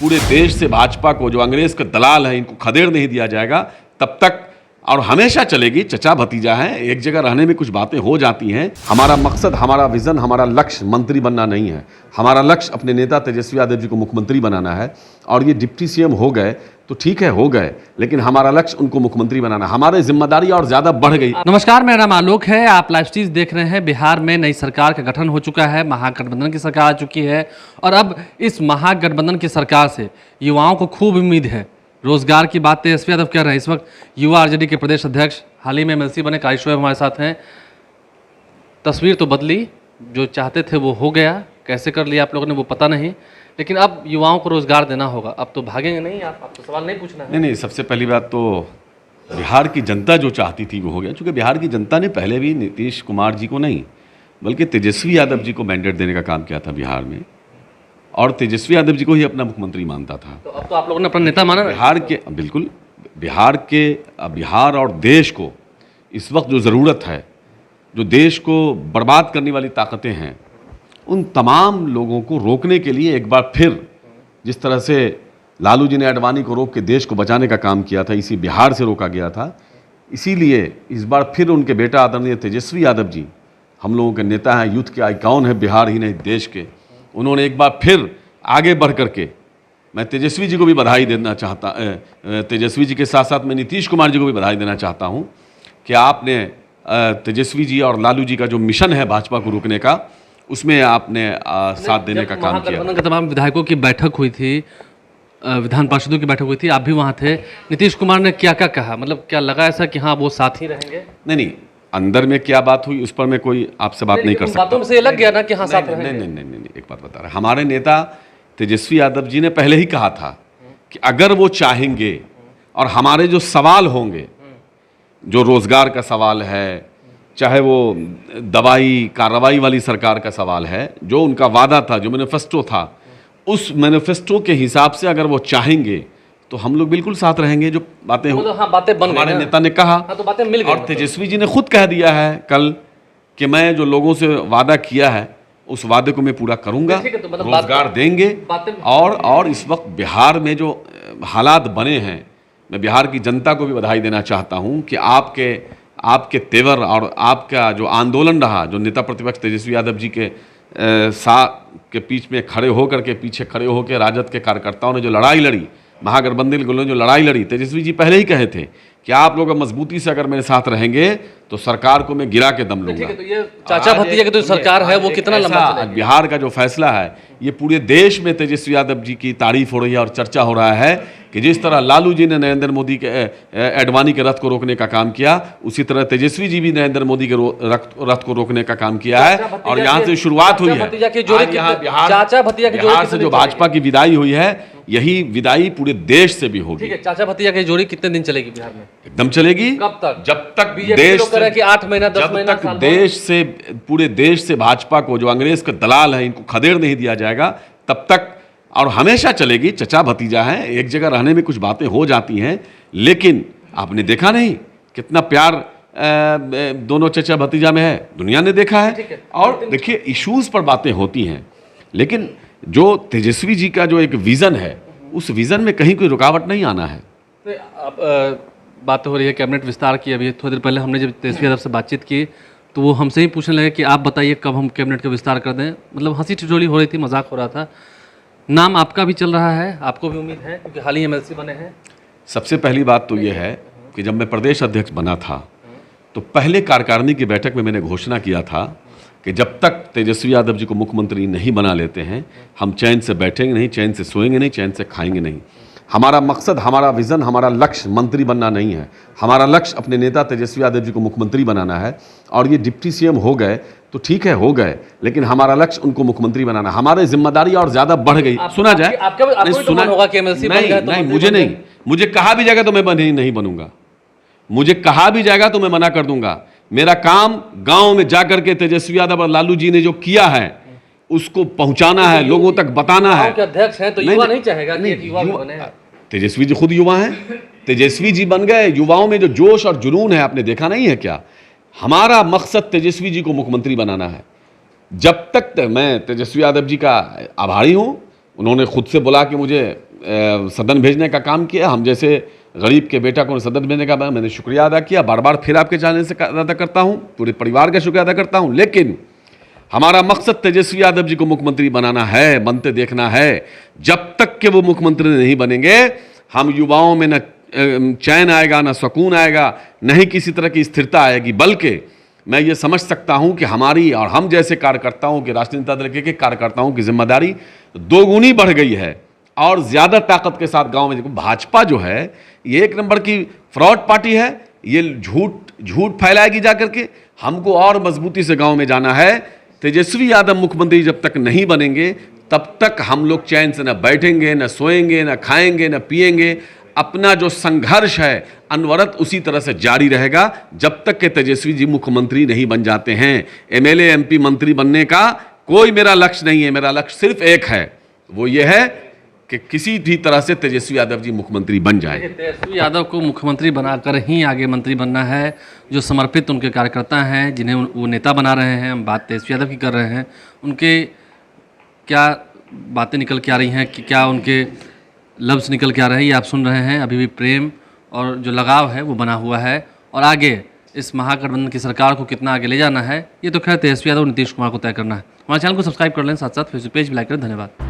पूरे देश से भाजपा को, जो अंग्रेज के दलाल हैं, इनको खदेड़ नहीं दिया जाएगा तब तक, और हमेशा चलेगी, चचा भतीजा है, एक जगह रहने में कुछ बातें हो जाती हैं। हमारा मकसद, हमारा विजन, हमारा लक्ष्य मंत्री बनना नहीं है। हमारा लक्ष्य अपने नेता तेजस्वी यादव जी को मुख्यमंत्री बनाना है। और ये डिप्टी सीएम हो गए तो ठीक है, हो गए, लेकिन हमारा लक्ष्य उनको मुख्यमंत्री बनाना। हमारी जिम्मेदारी और ज्यादा बढ़ गई। नमस्कार, मेरा नाम आलोक है। आप लाइव स्ट्रीम देख रहे हैं। बिहार में नई सरकार का गठन हो चुका है, महागठबंधन की सरकार आ चुकी है और अब इस महागठबंधन की सरकार से युवाओं को खूब उम्मीद है। रोजगार की बात तेजस्वी यादव कर रहे हैं। इस वक्त युवा आरजेडी के प्रदेश अध्यक्ष, हाल ही में एमएलसी बने, काशी शोएब हमारे साथ हैं। तस्वीर तो बदली, जो चाहते थे वो हो गया, कैसे कर लिया आप लोगों ने वो पता नहीं, लेकिन अब युवाओं को रोजगार देना होगा। अब तो भागेंगे नहीं आप, आपको सवाल नहीं पूछना है। नहीं, सबसे पहली बात तो बिहार की जनता जो चाहती थी वो हो गया, क्योंकि बिहार की जनता ने पहले भी नीतीश कुमार जी को नहीं बल्कि तेजस्वी यादव जी को मैंडेट देने का काम किया था बिहार में, और तेजस्वी यादव जी को ही अपना मुख्यमंत्री मानता था। तो अब तो आप लोगों ने अपना नेता माना बिहार के, बिल्कुल, बिहार और देश को इस वक्त जो ज़रूरत है, जो देश को बर्बाद करने वाली ताकतें हैं, उन तमाम लोगों को रोकने के लिए एक बार फिर, जिस तरह से लालू जी ने अडवाणी को रोक के देश को बचाने का काम किया था, इसी बिहार से रोका गया था। इसीलिए इस बार फिर उनके बेटा आदरणीय तेजस्वी यादव जी, हम लोगों के नेता हैं, यूथ के आइकॉन हैं बिहार ही नहीं देश के, उन्होंने एक बार फिर आगे बढ़ करके, मैं तेजस्वी जी को भी बधाई देना चाहता, तेजस्वी जी के साथ साथ मैं नीतीश कुमार जी को भी बधाई देना चाहता हूं कि आपने तेजस्वी जी और लालू जी का जो मिशन है भाजपा को रोकने का, उसमें आपने साथ देने का काम किया। महागठबंधन के तमाम विधायकों की बैठक हुई थी, विधान पार्षदों की बैठक हुई थी, आप भी वहाँ थे। नीतीश कुमार ने क्या क्या कहा, मतलब क्या लगा ऐसा कि हाँ वो साथ ही रहेंगे? नहीं, अंदर में क्या बात हुई उस पर मैं कोई आपसे बात नहीं कर सकता। बातों से लग गया ना कि हाँ साथ रहेंगे। नहीं, एक बात बता रहा, हमारे नेता तेजस्वी यादव जी ने पहले ही कहा था कि अगर वो चाहेंगे और हमारे जो सवाल होंगे, जो रोजगार का सवाल है, चाहे वो दवाई कार्रवाई वाली सरकार का सवाल है, जो उनका वादा था, जो मैनिफेस्टो था, उस मैनिफेस्टो के हिसाब से अगर वो चाहेंगे तो हम लोग बिल्कुल साथ रहेंगे। जो बातें तो हाँ, बातें बन हमारे नेता ने कहा, हाँ, तो बातें मिल गई। और तेजस्वी जी ने खुद कह दिया है कल कि मैं जो लोगों से वादा किया है उस वादे को मैं पूरा करूंगा, तो मतलब रोजगार देंगे। और इस वक्त बिहार में जो हालात बने हैं, मैं बिहार की जनता को भी बधाई देना चाहता हूं कि आपके तेवर और आपका जो आंदोलन रहा, जो नेता प्रतिपक्ष तेजस्वी यादव जी के साथ के बीच में खड़े होकर के, पीछे खड़े होकर राजद के कार्यकर्ताओं ने जो लड़ाई लड़ी, महागठबंधन के लोगों ने जो लड़ाई लड़ी, तेजस्वी जी पहले ही कहे थे कि आप लोग मजबूती से अगर मेरे साथ रहेंगे तो सरकार को मैं गिरा के दम लूंगा। तो ये चाचा भतीजा की जो सरकार है वो कितना लंबा चलेगी? बिहार का जो फैसला है, ये पूरे देश में तेजस्वी यादव जी की तारीफ हो रही है और चर्चा हो रहा है कि जिस तरह लालू जी ने नरेंद्र मोदी के अडवाणी के रथ को रोकने का काम किया, उसी तरह तेजस्वी जी भी नरेंद्र मोदी के रथ को रोकने का काम किया है। और यहाँ से शुरुआत हुई है, बिहार से जो भाजपा की विदाई हुई है, यही विदाई पूरे देश से भी होगी। ठीक है, चाचा भतीजा की जोड़ी कितने दिन चलेगी बिहार में? एकदम चलेगी। कब तक? जब तक देश कि 8 महीना 10 महीना, जब तक देश से, पूरे देश से भाजपा को, जो अंग्रेज के दलाल हैं, इनको खदेड़ नहीं दिया जाएगा तब तक, और हमेशा चलेगी। चचा भतीजा है, एक जगह रहने में कुछ बातें हो जाती हैं, लेकिन आपने देखा नहीं कितना प्यार दोनों चचा भतीजा में है, दुनिया ने देखा है। और देखिए, इश्यूज पर बातें होती हैं, लेकिन जो तेजस्वी जी का जो एक विजन है, उस विजन में कहीं कोई रुकावट नहीं आना है। तो अब बात हो रही है कैबिनेट विस्तार की। अभी थोड़ी देर पहले हमने जब तेजस्वी यादव से बातचीत की तो वो हमसे ही पूछने लगे कि आप बताइए कब हम कैबिनेट का विस्तार कर दें। मतलब हंसी ठिठोली हो रही थी, मजाक हो रहा था। नाम आपका भी चल रहा है, आपको भी उम्मीद है क्योंकि हाल ही एमएलसी बने हैं। सबसे पहली बात तो ये है कि जब मैं प्रदेश अध्यक्ष बना था तो पहले कार्यकारिणी की बैठक में मैंने घोषणा किया था कि जब तक तेजस्वी यादव जी को मुख्यमंत्री नहीं बना लेते हैं, हम चैन से बैठेंगे नहीं, चैन से सोएंगे नहीं, चैन से खाएंगे नहीं। हमारा मकसद, हमारा विजन, हमारा लक्ष्य मंत्री बनना नहीं है। हमारा लक्ष्य अपने नेता तेजस्वी यादव जी को मुख्यमंत्री बनाना है। और ये डिप्टी सीएम हो गए तो ठीक है, हो गए, लेकिन हमारा लक्ष्य उनको मुख्यमंत्री बनाना। हमारी जिम्मेदारी और ज्यादा बढ़ गई। सुना जाए, नहीं, मुझे कहा भी जाएगा तो मैं नहीं बनूंगा, मुझे कहा भी जाएगा तो मैं मना कर दूंगा। मेरा काम गांव में जाकर के तेजस्वी यादव और लालू जी ने जो किया है उसको पहुंचाना है, लोगों तक बताना है। अध्यक्ष हैं तो युवा नहीं चाहेगा कि युवा भी बने। तेजस्वी जी खुद युवा हैं, तेजस्वी जी बन गए। युवाओं में जो जोश और जुनून है, आपने देखा नहीं है क्या? हमारा मकसद तेजस्वी जी को मुख्यमंत्री बनाना है। जब तक मैं तेजस्वी यादव जी का आभारी हूं, उन्होंने खुद से बोला कि मुझे सदन भेजने का काम किया। हम जैसे गरीब के बेटा को सदन भेजने का मैंने शुक्रिया अदा किया। बार बार फिर आपके चैनल से अदा करता हूँ, पूरे परिवार का शुक्रिया अदा करता हूँ। लेकिन हमारा मकसद तेजस्वी यादव जी को मुख्यमंत्री बनाना है, बनते देखना है। जब तक कि वो मुख्यमंत्री नहीं बनेंगे, हम युवाओं में न चैन आएगा, न सुकून आएगा, न ही किसी तरह की स्थिरता आएगी। बल्कि मैं ये समझ सकता हूं कि हमारी और हम जैसे कार्यकर्ताओं के, राष्ट्रीय जनता दल के कार्यकर्ताओं की जिम्मेदारी दोगुनी बढ़ गई है और ज़्यादा ताकत के साथ गांव में। भाजपा जो है ये एक नंबर की फ्रॉड पार्टी है, ये झूठ फैलाएगी जा करके। हमको और मजबूती से गांव में जाना है। तेजस्वी यादव मुख्यमंत्री जब तक नहीं बनेंगे तब तक हम लोग चैन से न बैठेंगे, न सोएंगे, न खाएंगे, न पिएंगे। अपना जो संघर्ष है अनवरत उसी तरह से जारी रहेगा जब तक कि तेजस्वी जी मुख्यमंत्री नहीं बन जाते हैं। एमएलए एमपी मंत्री बनने का कोई मेरा लक्ष्य नहीं है। मेरा लक्ष्य सिर्फ एक है, वो ये है कि किसी भी तरह से तेजस्वी यादव जी मुख्यमंत्री बन जाए। तेजस्वी यादव को मुख्यमंत्री बनाकर ही आगे मंत्री बनना है। जो समर्पित उनके कार्यकर्ता हैं, जिन्हें वो नेता बना रहे हैं, हम बात तेजस्वी यादव की कर रहे हैं, उनके क्या बातें निकल के आ रही हैं, कि क्या उनके लफ्ज़ निकल के आ रहे हैं, ये आप सुन रहे हैं। अभी भी प्रेम और जो लगाव है वो बना हुआ है। और आगे इस महागठबंधन की सरकार को कितना आगे ले जाना है, ये तो खैर तेजस्वी यादव और नीतीश कुमार को तय करना है। हमारे चैनल को सब्सक्राइब कर लें, साथ साथ फेसबुक पेज भी लाइक करें। धन्यवाद।